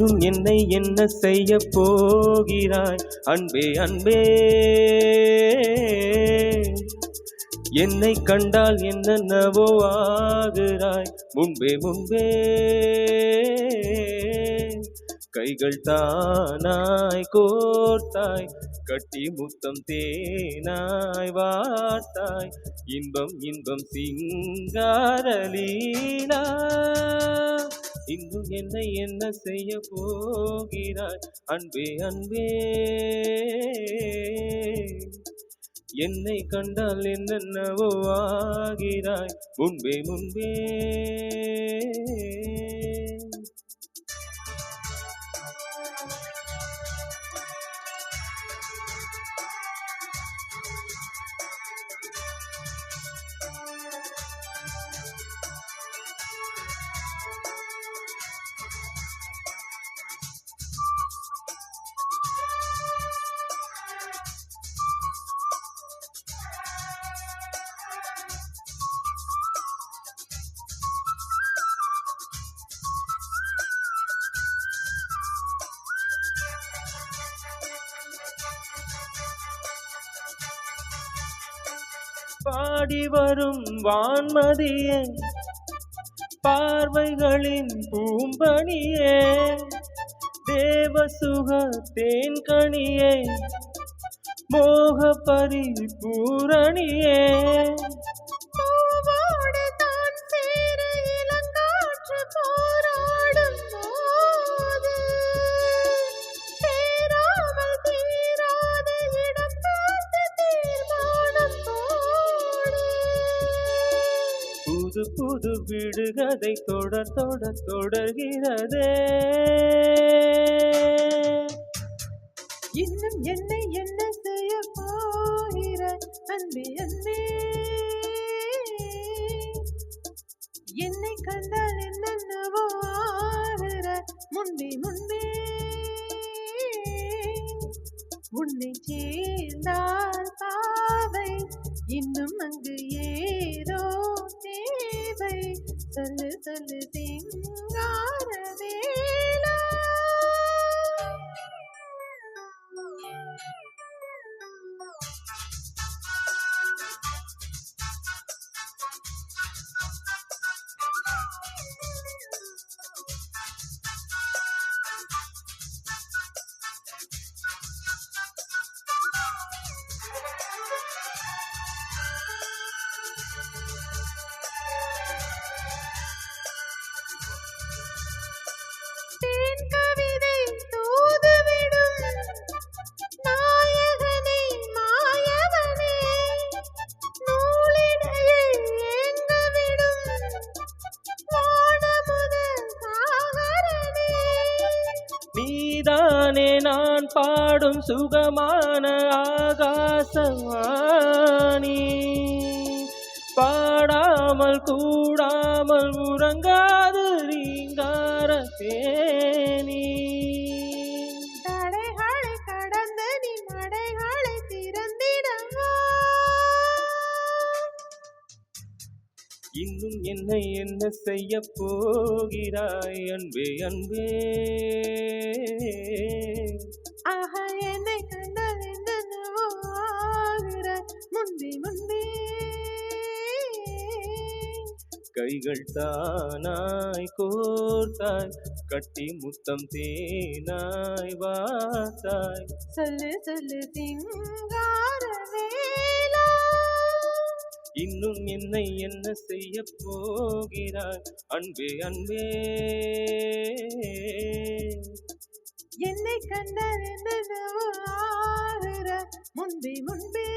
இன்னும் என்னை என்ன செய்ய போகிறாய் அன்பே அன்பே என்னை கண்டால் என்னென்னவோ ஆகிறாய் முன்பே முன்பே கைகள் தானாய் கோர்த்தாய் கட்டி முத்தம் தேனாய் வார்த்தாய் இன்பம் இன்பம் சிங்காரலீலா இன்னும் என்னை என்ன செய்ய போகிறாய் அன்பே அன்பே என்னை கண்டால் என்னென்னவோ ஆகிறாய் முன்பே முன்பே பாடி வரும் வான்மதியே பார்வைகளின் பூம்பணியே தேவசுக தேன்கணியே மோக பரிபூரணியே புது புது விடுகதை தொடர்கிறதே இன்னும் என்னை என்ன செய்ய போகிற அன்பே அன்பே என்னை கண்டால் என்னென்னவோ ஆகிற முன்பே முன்பே உன்னை சேர்ந்தால் பாவை இன்னும் அங்கு ஏதோ தேவை சொல்லு சொல்லு சிங்கார வேளா நீதானே நான் பாடும் சுகமான ஆகாசவாணி பாடாமல் கூடாமல் உறங்காது ரீங்கார தேனி தடைகளை கடந்து நீ மடைகளை திறந்திடவா இன்னும் என்னை என்ன செய்ய போகிறாய் அன்பே அன்பே ஆஹா என்னை கண்டால் என்னென்னவோ ஆகிற முன்பே முன்பே கைகள் தானாய் கோர்த்தாய் கட்டி முத்தம் தேனாய் வார்த்தாய் சொல்லு சொல்லு சிங்கார வேளா இன்னும் என்னை என்ன செய்ய போகிறாய் அன்பே அன்பே என்னை கண்டால் என்னென்னவோ ஆகிற முன்பே முன்பே